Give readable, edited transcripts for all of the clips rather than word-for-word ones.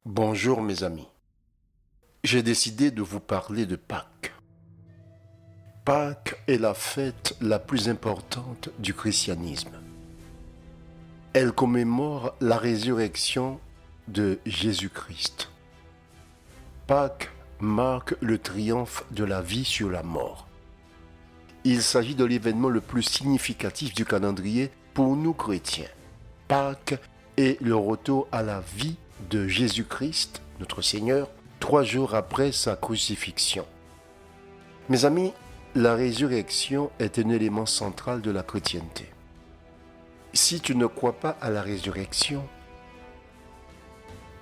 Bonjour mes amis. J'ai décidé de vous parler de Pâques. Pâques est la fête la plus importante du christianisme. Elle commémore la résurrection de Jésus-Christ. Pâques marque le triomphe de la vie sur la mort. Il s'agit de l'événement le plus significatif du calendrier pour nous chrétiens. Pâques est le retour à la vie de Jésus-Christ, notre Seigneur, 3 jours après sa crucifixion. Mes amis, la résurrection est un élément central de la chrétienté. Si tu ne crois pas à la résurrection,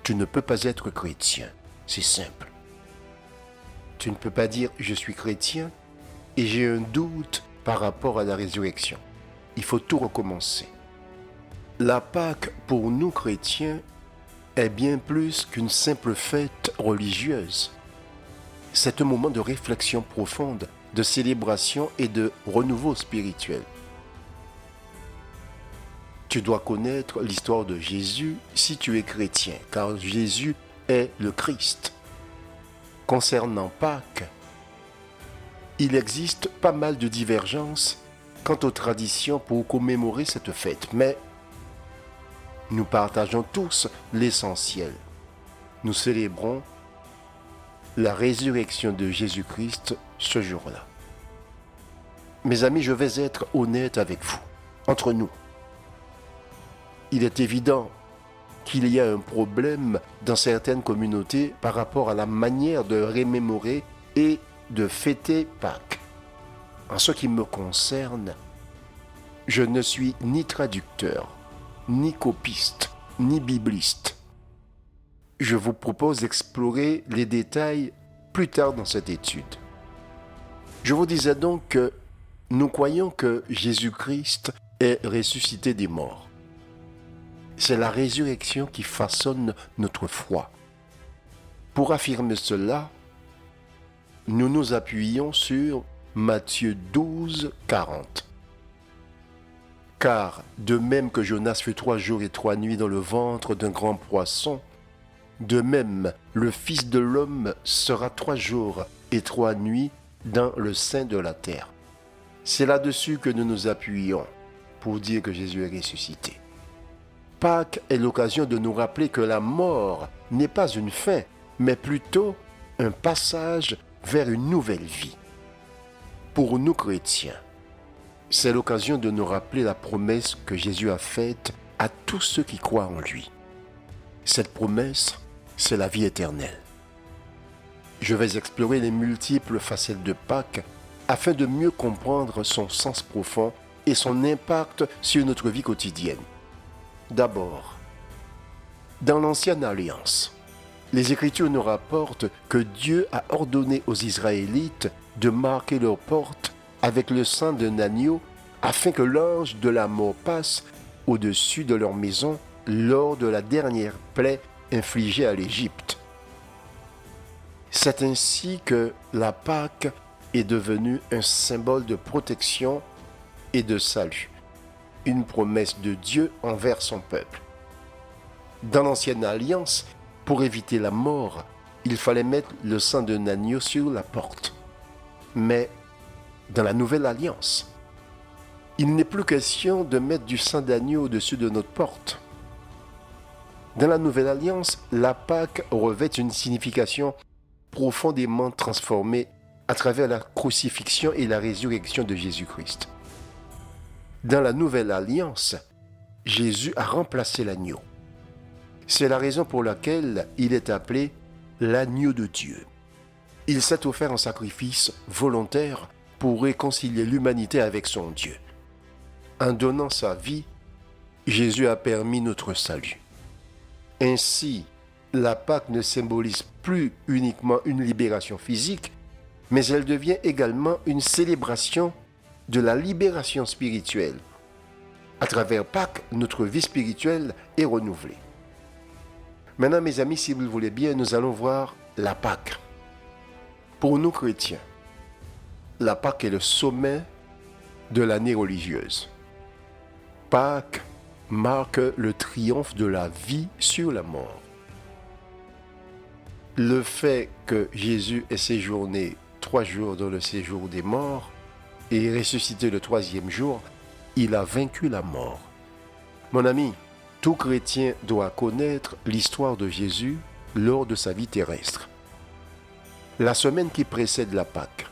tu ne peux pas être chrétien. C'est simple. Tu ne peux pas dire « je suis chrétien » et j'ai un doute par rapport à la résurrection. Il faut tout recommencer. La Pâque, pour nous chrétiens, est bien plus qu'une simple fête religieuse. C'est un moment de réflexion profonde, de célébration et de renouveau spirituel. Tu dois connaître l'histoire de Jésus si tu es chrétien, car Jésus est le Christ. Concernant Pâques, il existe pas mal de divergences quant aux traditions pour commémorer cette fête, mais nous partageons tous l'essentiel. Nous célébrons la résurrection de Jésus-Christ ce jour-là. Mes amis, je vais être honnête avec vous, entre nous. Il est évident qu'il y a un problème dans certaines communautés par rapport à la manière de remémorer et de fêter Pâques. En ce qui me concerne, je ne suis ni traducteur, ni copiste, ni bibliste. Je vous propose d'explorer les détails plus tard dans cette étude. Je vous disais donc que nous croyons que Jésus-Christ est ressuscité des morts. C'est la résurrection qui façonne notre foi. Pour affirmer cela, nous nous appuyons sur Matthieu 12, 40. Car, de même que Jonas fut 3 jours et 3 nuits dans le ventre d'un grand poisson, de même le Fils de l'homme sera 3 jours et 3 nuits dans le sein de la terre. C'est là-dessus que nous nous appuyons pour dire que Jésus est ressuscité. Pâques est l'occasion de nous rappeler que la mort n'est pas une fin, mais plutôt un passage vers une nouvelle vie. Pour nous chrétiens, c'est l'occasion de nous rappeler la promesse que Jésus a faite à tous ceux qui croient en lui. Cette promesse, c'est la vie éternelle. Je vais explorer les multiples facettes de Pâques afin de mieux comprendre son sens profond et son impact sur notre vie quotidienne. D'abord, dans l'Ancienne Alliance, les Écritures nous rapportent que Dieu a ordonné aux Israélites de marquer leurs portes avec le sang d'un agneau afin que l'ange de la mort passe au-dessus de leur maison lors de la dernière plaie infligée à l'Égypte. C'est ainsi que la Pâque est devenue un symbole de protection et de salut, une promesse de Dieu envers son peuple. Dans l'Ancienne Alliance, pour éviter la mort, il fallait mettre le sang d'un agneau sur la porte. Mais dans la Nouvelle Alliance, il n'est plus question de mettre du sang d'agneau au-dessus de notre porte. Dans la Nouvelle Alliance, la Pâque revêt une signification profondément transformée à travers la crucifixion et la résurrection de Jésus-Christ. Dans la Nouvelle Alliance, Jésus a remplacé l'agneau. C'est la raison pour laquelle il est appelé l'agneau de Dieu. Il s'est offert en sacrifice volontaire pour réconcilier l'humanité avec son Dieu. En donnant sa vie, Jésus a permis notre salut. Ainsi, la Pâque ne symbolise plus uniquement une libération physique, mais elle devient également une célébration de la libération spirituelle. À travers Pâques, notre vie spirituelle est renouvelée. Maintenant, mes amis, si vous le voulez bien, nous allons voir la Pâque. Pour nous chrétiens, la Pâque est le sommet de l'année religieuse. Pâques marque le triomphe de la vie sur la mort. Le fait que Jésus ait séjourné 3 jours dans le séjour des morts et ressuscité le 3e jour, il a vaincu la mort. Mon ami, tout chrétien doit connaître l'histoire de Jésus lors de sa vie terrestre. La semaine qui précède la Pâque,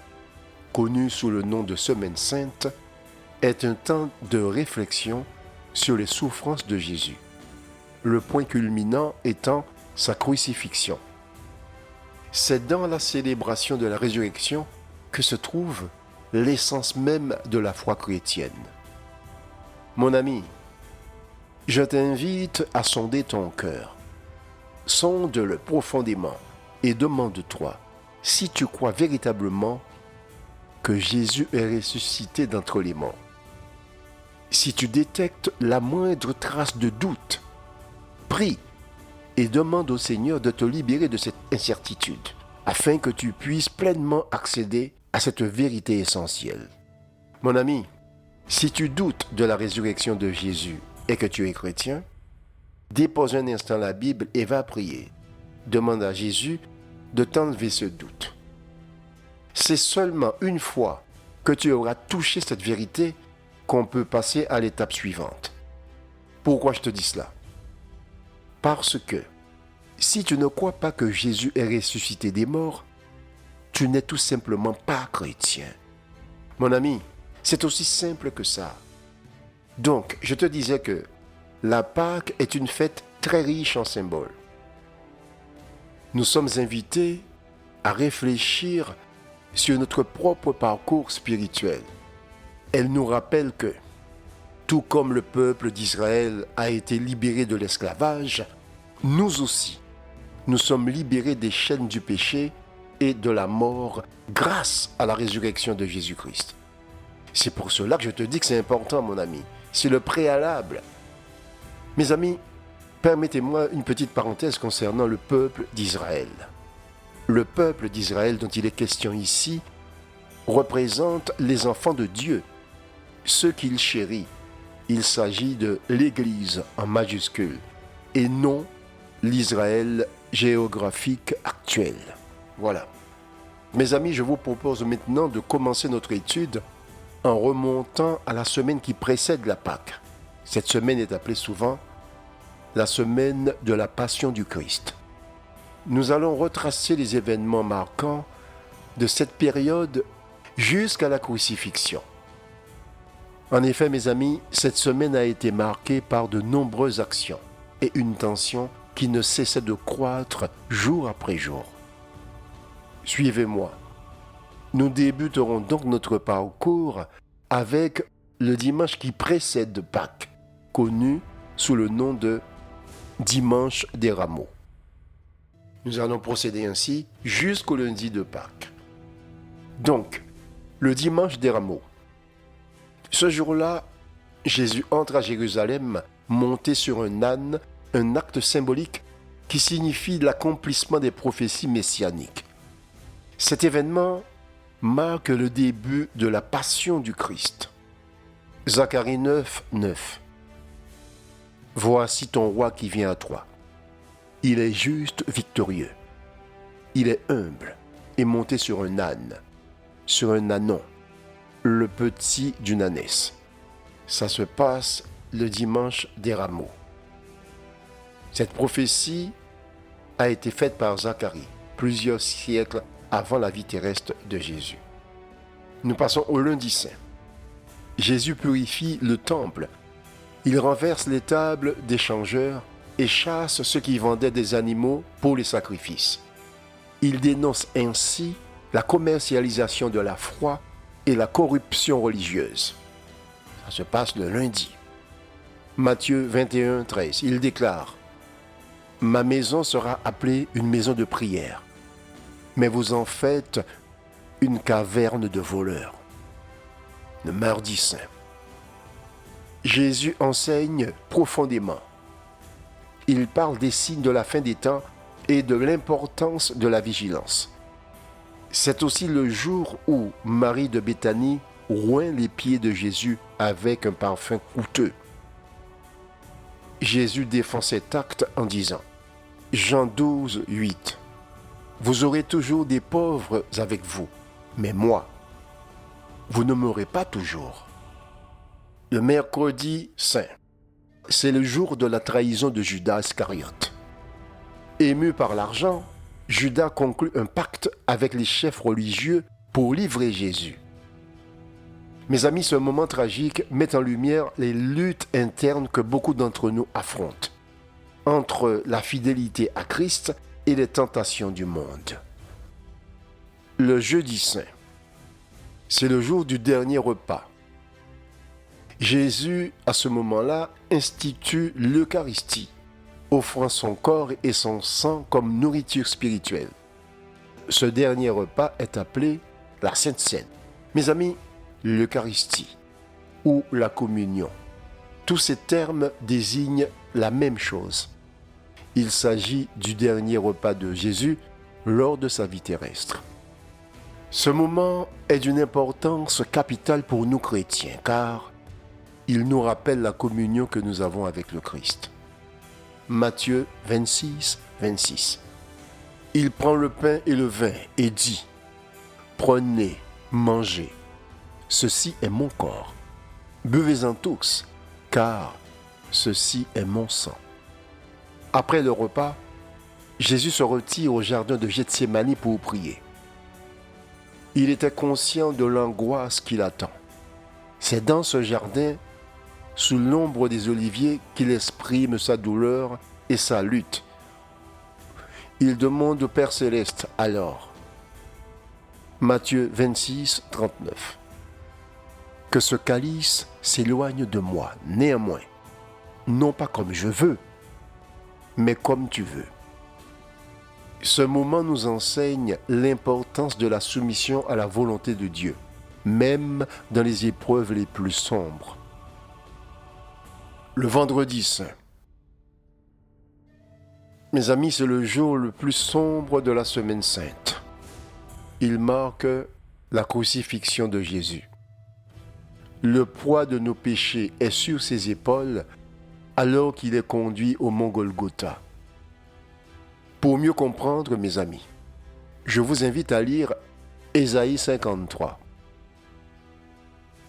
connue sous le nom de Semaine Sainte, est un temps de réflexion sur les souffrances de Jésus, le point culminant étant sa crucifixion. C'est dans la célébration de la résurrection que se trouve l'essence même de la foi chrétienne. Mon ami, je t'invite à sonder ton cœur. Sonde-le profondément et demande-toi si tu crois véritablement que Jésus est ressuscité d'entre les morts. Si tu détectes la moindre trace de doute, prie et demande au Seigneur de te libérer de cette incertitude, afin que tu puisses pleinement accéder à cette vérité essentielle. Mon ami, si tu doutes de la résurrection de Jésus et que tu es chrétien, dépose un instant la Bible et va prier. Demande à Jésus de t'enlever ce doute. C'est seulement une fois que tu auras touché cette vérité qu'on peut passer à l'étape suivante. Pourquoi je te dis cela? Parce que si tu ne crois pas que Jésus est ressuscité des morts, tu n'es tout simplement pas chrétien. Mon ami, c'est aussi simple que ça. Donc, je te disais que la Pâque est une fête très riche en symboles. Nous sommes invités à réfléchir sur notre propre parcours spirituel. Elle nous rappelle que, tout comme le peuple d'Israël a été libéré de l'esclavage, nous aussi, nous sommes libérés des chaînes du péché et de la mort grâce à la résurrection de Jésus-Christ. C'est pour cela que je te dis que c'est important, mon ami. C'est le préalable. Mes amis, permettez-moi une petite parenthèse concernant le peuple d'Israël. Le peuple d'Israël dont il est question ici représente les enfants de Dieu, ceux qu'il chérit. Il s'agit de l'Église en majuscule et non l'Israël géographique actuel. Voilà. Mes amis, je vous propose maintenant de commencer notre étude en remontant à la semaine qui précède la Pâque. Cette semaine est appelée souvent la semaine de la Passion du Christ. Nous allons retracer les événements marquants de cette période jusqu'à la crucifixion. En effet, mes amis, cette semaine a été marquée par de nombreuses actions et une tension qui ne cessait de croître jour après jour. Suivez-moi. Nous débuterons donc notre parcours avec le dimanche qui précède Pâques, connu sous le nom de Dimanche des Rameaux. Nous allons procéder ainsi jusqu'au lundi de Pâques. Donc, le Dimanche des Rameaux. Ce jour-là, Jésus entre à Jérusalem monté sur un âne, un acte symbolique qui signifie l'accomplissement des prophéties messianiques. Cet événement marque le début de la passion du Christ. Zacharie 9, 9. Voici ton roi qui vient à toi. Il est juste, victorieux. Il est humble et monté sur un âne, sur un ânon, le petit d'une ânesse. Ça se passe le dimanche des Rameaux. Cette prophétie a été faite par Zacharie plusieurs siècles avant la vie terrestre de Jésus. Nous passons au lundi saint. Jésus purifie le temple. Il renverse les tables des changeurs et chasse ceux qui vendaient des animaux pour les sacrifices. Il dénonce ainsi la commercialisation de la foi et la corruption religieuse. Ça se passe le lundi. Matthieu 21, 13, il déclare « Ma maison sera appelée une maison de prière, mais vous en faites une caverne de voleurs. » Le mardi saint. Jésus enseigne profondément. Il parle des signes de la fin des temps et de l'importance de la vigilance. C'est aussi le jour où Marie de Béthanie oint les pieds de Jésus avec un parfum coûteux. Jésus défend cet acte en disant, Jean 12, 8, « Vous aurez toujours des pauvres avec vous, mais moi, vous ne m'aurez pas toujours. » Le mercredi saint, c'est le jour de la trahison de Judas Iscariote. Ému par l'argent, Judas conclut un pacte avec les chefs religieux pour livrer Jésus. Mes amis, ce moment tragique met en lumière les luttes internes que beaucoup d'entre nous affrontent entre la fidélité à Christ et les tentations du monde. Le jeudi saint, c'est le jour du dernier repas. Jésus, à ce moment-là, institue l'Eucharistie, offrant son corps et son sang comme nourriture spirituelle. Ce dernier repas est appelé la Sainte Seine. Mes amis, l'Eucharistie ou la communion, tous ces termes désignent la même chose. Il s'agit du dernier repas de Jésus lors de sa vie terrestre. Ce moment est d'une importance capitale pour nous chrétiens, car il nous rappelle la communion que nous avons avec le Christ. Matthieu 26, 26. Il prend le pain et le vin et dit, « Prenez, mangez, ceci est mon corps. Buvez-en tous, car ceci est mon sang. » Après le repas, Jésus se retire au jardin de Gethsémani pour prier. Il était conscient de l'angoisse qui l'attend. C'est dans ce jardin, sous l'ombre des oliviers, qu'il exprime sa douleur et sa lutte. Il demande au Père Céleste alors, Matthieu 26, 39, « Que ce calice s'éloigne de moi, néanmoins, non pas comme je veux, mais comme tu veux. » Ce moment nous enseigne l'importance de la soumission à la volonté de Dieu, même dans les épreuves les plus sombres. Le vendredi saint. Mes amis, c'est le jour le plus sombre de la semaine sainte. Il marque la crucifixion de Jésus. Le poids de nos péchés est sur ses épaules alors qu'il est conduit au mont Golgotha. Pour mieux comprendre, mes amis, je vous invite à lire Ésaïe 53.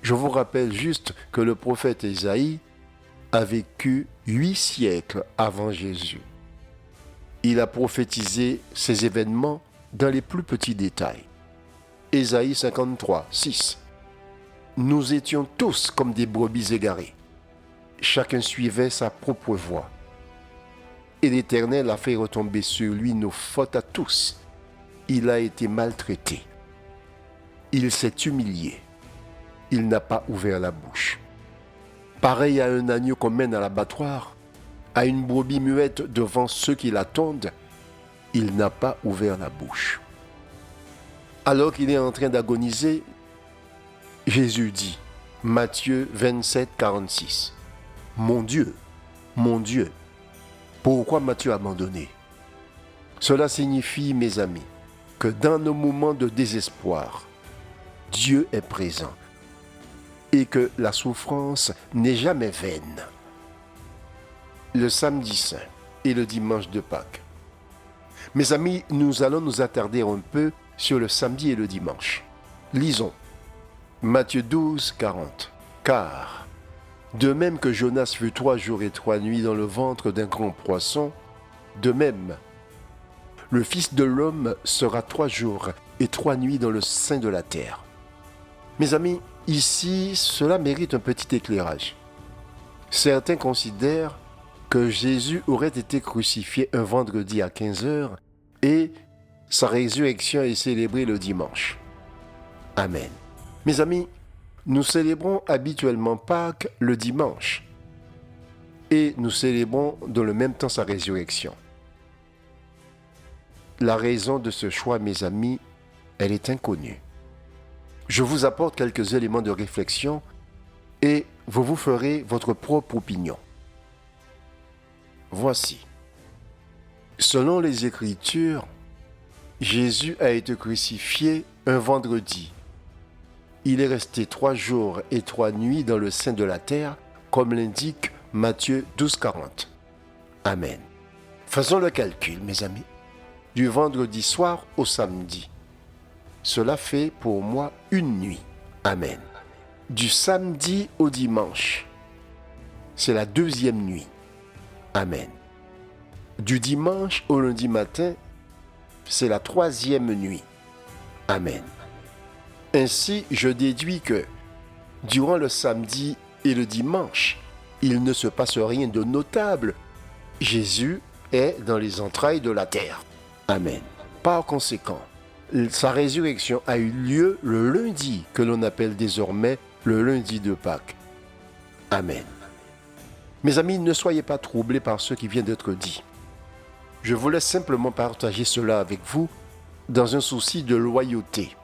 Je vous rappelle juste que le prophète Ésaïe a vécu 8 siècles avant Jésus. Il a prophétisé ces événements dans les plus petits détails. Ésaïe 53, 6. Nous étions tous comme des brebis égarées. Chacun suivait sa propre voie. Et l'Éternel a fait retomber sur lui nos fautes à tous. Il a été maltraité. Il s'est humilié. Il n'a pas ouvert la bouche. Pareil à un agneau qu'on mène à l'abattoir, à une brebis muette devant ceux qui l'attendent, il n'a pas ouvert la bouche. Alors qu'il est en train d'agoniser, Jésus dit, Matthieu 27, 46, « Mon Dieu, pourquoi m'as-tu abandonné ?» Cela signifie, mes amis, que dans nos moments de désespoir, Dieu est présent et que la souffrance n'est jamais vaine. Le samedi saint et le dimanche de Pâques. Mes amis, nous allons nous attarder un peu sur le samedi et le dimanche. Lisons Matthieu 12, 40. « Car, de même que Jonas fut 3 jours et 3 nuits dans le ventre d'un grand poisson, de même, le Fils de l'homme sera 3 jours et 3 nuits dans le sein de la terre. » Mes amis, ici, cela mérite un petit éclairage. Certains considèrent que Jésus aurait été crucifié un vendredi à 15h et sa résurrection est célébrée le dimanche. Amen. Mes amis, nous célébrons habituellement Pâques le dimanche et nous célébrons dans le même temps sa résurrection. La raison de ce choix, mes amis, elle est inconnue. Je vous apporte quelques éléments de réflexion et vous vous ferez votre propre opinion. Voici. Selon les Écritures, Jésus a été crucifié un vendredi. Il est resté 3 jours et 3 nuits dans le sein de la terre, comme l'indique Matthieu 12,40. Amen. Faisons le calcul, mes amis. Du vendredi soir au samedi. Cela fait pour moi une nuit. Amen. Du samedi au dimanche. C'est la 2e nuit. Amen. Du dimanche au lundi matin, c'est la 3e nuit. Amen. Ainsi, je déduis que, durant le samedi et le dimanche, il ne se passe rien de notable. Jésus est dans les entrailles de la terre. Amen. Par conséquent, sa résurrection a eu lieu le lundi, que l'on appelle désormais le lundi de Pâques. Amen. Mes amis, ne soyez pas troublés par ce qui vient d'être dit. Je voulais simplement partager cela avec vous dans un souci de loyauté.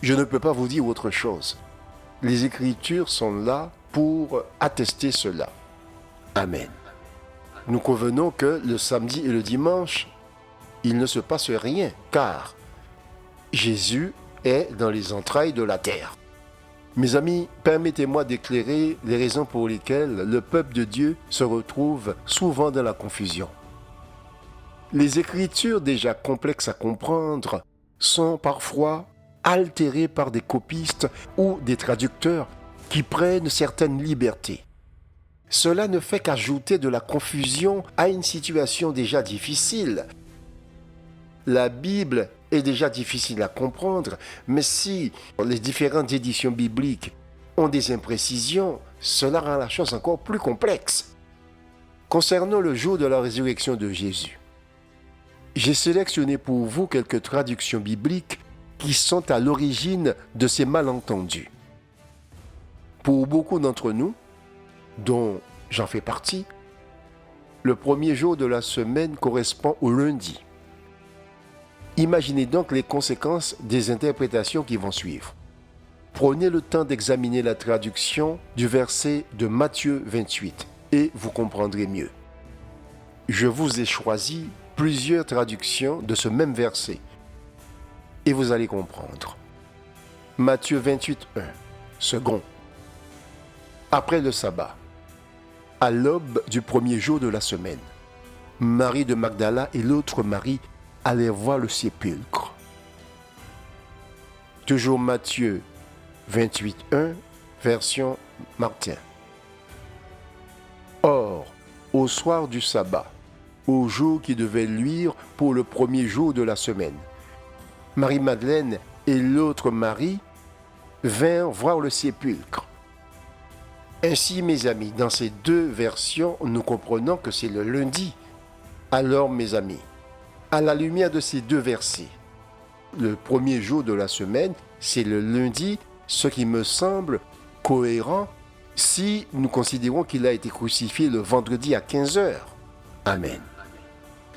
Je ne peux pas vous dire autre chose. Les Écritures sont là pour attester cela. Amen. Nous convenons que le samedi et le dimanche, il ne se passe rien, car Jésus est dans les entrailles de la terre. Mes amis, permettez-moi d'éclairer les raisons pour lesquelles le peuple de Dieu se retrouve souvent dans la confusion. Les Écritures déjà complexes à comprendre sont parfois altérées par des copistes ou des traducteurs qui prennent certaines libertés. Cela ne fait qu'ajouter de la confusion à une situation déjà difficile. La Bible est déjà difficile à comprendre, mais si les différentes éditions bibliques ont des imprécisions, cela rend la chose encore plus complexe. Concernant le jour de la résurrection de Jésus, j'ai sélectionné pour vous quelques traductions bibliques qui sont à l'origine de ces malentendus. Pour beaucoup d'entre nous, dont j'en fais partie, le premier jour de la semaine correspond au lundi. Imaginez donc les conséquences des interprétations qui vont suivre. Prenez le temps d'examiner la traduction du verset de Matthieu 28 et vous comprendrez mieux. Je vous ai choisi plusieurs traductions de ce même verset et vous allez comprendre. Matthieu 28, 1, second. Après le sabbat, à l'aube du premier jour de la semaine, Marie de Magdala et l'autre Marie allèrent voir le sépulcre. Toujours Matthieu 28, 1, version Martin. Or, au soir du sabbat, au jour qui devait luire pour le premier jour de la semaine, Marie-Madeleine et l'autre Marie vinrent voir le sépulcre. Ainsi, mes amis, dans ces deux versions, nous comprenons que c'est le lundi. Alors, mes amis, à la lumière de ces deux versets, le premier jour de la semaine, c'est le lundi, ce qui me semble cohérent si nous considérons qu'il a été crucifié le vendredi à 15h. Amen.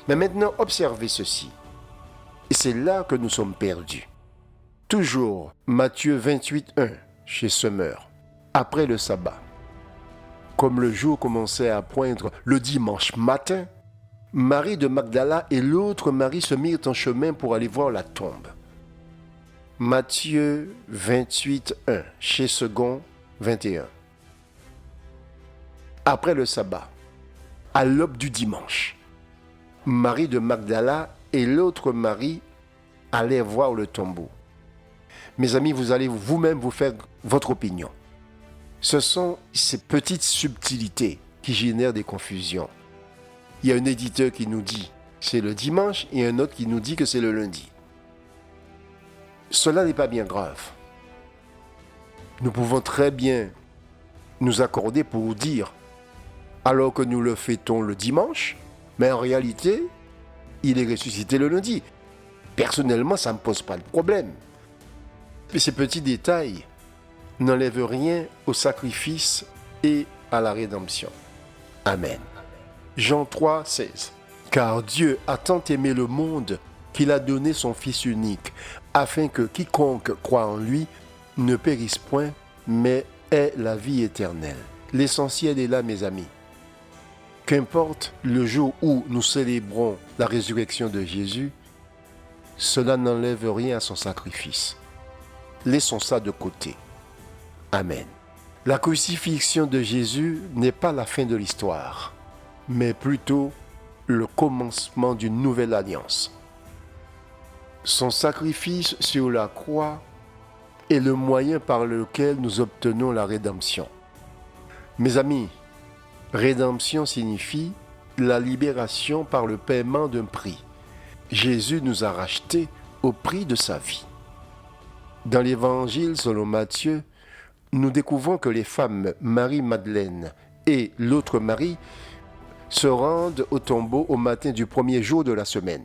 Mais maintenant, observez ceci. Et c'est là que nous sommes perdus. Toujours Matthieu 28, 1, chez Semeur, après le sabbat. Comme le jour commençait à poindre le dimanche matin, Marie de Magdala et l'autre Marie se mirent en chemin pour aller voir la tombe. Matthieu 28, 1, chez Second 21. Après le sabbat, à l'aube du dimanche, Marie de Magdala et l'autre Marie allèrent voir le tombeau. Mes amis, vous allez vous-même vous faire votre opinion. Ce sont ces petites subtilités qui génèrent des confusions. Il y a un éditeur qui nous dit c'est le dimanche et un autre qui nous dit que c'est le lundi. Cela n'est pas bien grave. Nous pouvons très bien nous accorder pour dire, alors que nous le fêtons le dimanche, mais en réalité, il est ressuscité le lundi. Personnellement, ça ne me pose pas de problème. Et ces petits détails n'enlèvent rien au sacrifice et à la rédemption. Amen. Jean 3, 16. Car Dieu a tant aimé le monde qu'il a donné son Fils unique, afin que quiconque croit en lui ne périsse point, mais ait la vie éternelle. L'essentiel est là, mes amis. Qu'importe le jour où nous célébrons la résurrection de Jésus, cela n'enlève rien à son sacrifice. Laissons ça de côté. Amen. La crucifixion de Jésus n'est pas la fin de l'histoire, mais plutôt le commencement d'une nouvelle alliance. Son sacrifice sur la croix est le moyen par lequel nous obtenons la rédemption. Mes amis, rédemption signifie la libération par le paiement d'un prix. Jésus nous a rachetés au prix de sa vie. Dans l'Évangile selon Matthieu, nous découvrons que les femmes Marie-Madeleine et l'autre Marie se rendent au tombeau au matin du premier jour de la semaine.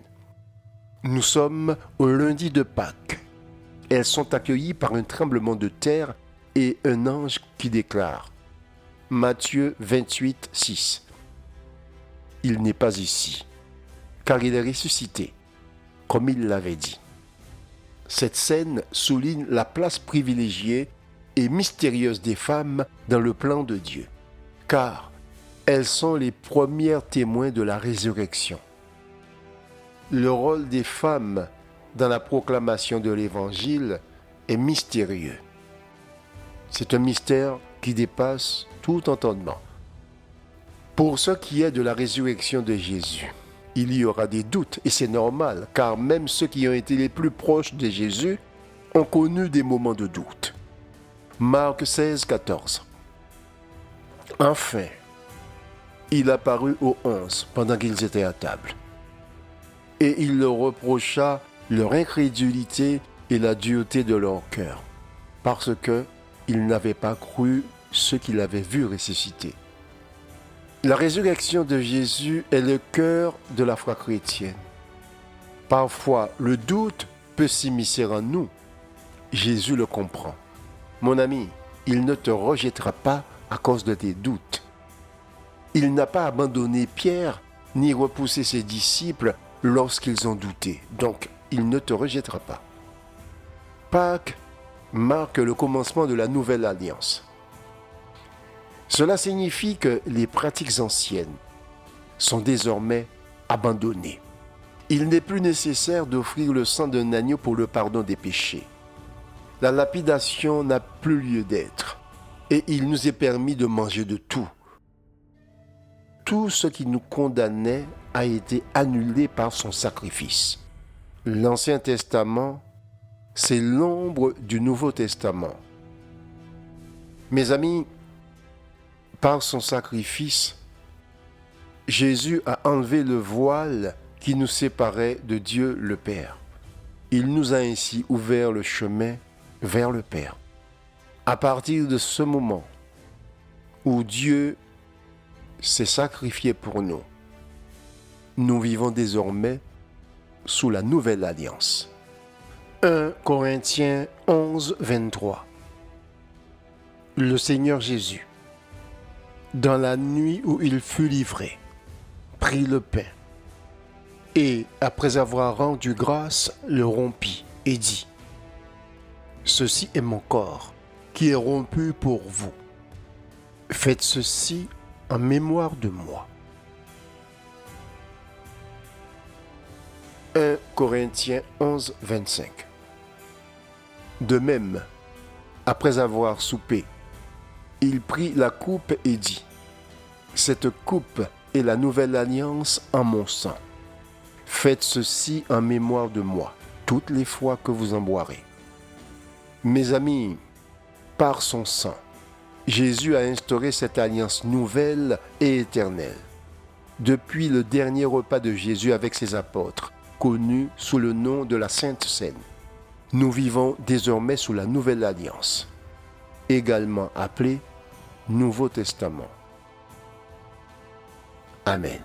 Nous sommes au lundi de Pâques. Elles sont accueillies par un tremblement de terre et un ange qui déclare Matthieu 28, 6. Il n'est pas ici, car il est ressuscité, comme il l'avait dit. Cette scène souligne la place privilégiée et mystérieuse des femmes dans le plan de Dieu, car elles sont les premières témoins de la résurrection. Le rôle des femmes dans la proclamation de l'Évangile est mystérieux. C'est un mystère qui dépasse tout entendement. Pour ce qui est de la résurrection de Jésus, il y aura des doutes, et c'est normal, car même ceux qui ont été les plus proches de Jésus ont connu des moments de doute. Marc 16, 14. Enfin, il apparut aux 11 pendant qu'ils étaient à table. Et il leur reprocha leur incrédulité et la dureté de leur cœur, parce qu'ils n'avaient pas cru ceux qu'il avait vus ressusciter. La résurrection de Jésus est le cœur de la foi chrétienne. Parfois, le doute peut s'immiscer en nous. Jésus le comprend. Mon ami, il ne te rejettera pas à cause de tes doutes. Il n'a pas abandonné Pierre ni repoussé ses disciples lorsqu'ils ont douté. Donc, il ne te rejettera pas. Pâques marque le commencement de la nouvelle alliance. Cela signifie que les pratiques anciennes sont désormais abandonnées. Il n'est plus nécessaire d'offrir le sang d'un agneau pour le pardon des péchés. La lapidation n'a plus lieu d'être et il nous est permis de manger de tout. Tout ce qui nous condamnait a été annulé par son sacrifice. L'Ancien Testament, c'est l'ombre du Nouveau Testament. Mes amis, par son sacrifice, Jésus a enlevé le voile qui nous séparait de Dieu le Père. Il nous a ainsi ouvert le chemin vers le Père. À partir de ce moment où Dieu s'est sacrifié pour nous, nous vivons désormais sous la nouvelle alliance. 1 Corinthiens 11, 23. Le Seigneur Jésus, dans la nuit où il fut livré, prit le pain et, après avoir rendu grâce, le rompit et dit : Ceci est mon corps qui est rompu pour vous. Faites ceci en mémoire de moi. 1 Corinthiens 11, 25. De même, après avoir soupé, il prit la coupe et dit : Cette coupe est la nouvelle alliance en mon sang. Faites ceci en mémoire de moi, toutes les fois que vous en boirez. Mes amis, par son sang, Jésus a instauré cette alliance nouvelle et éternelle. Depuis le dernier repas de Jésus avec ses apôtres, connu sous le nom de la Sainte Seine, nous vivons désormais sous la nouvelle alliance, également appelée Nouveau Testament. Amen.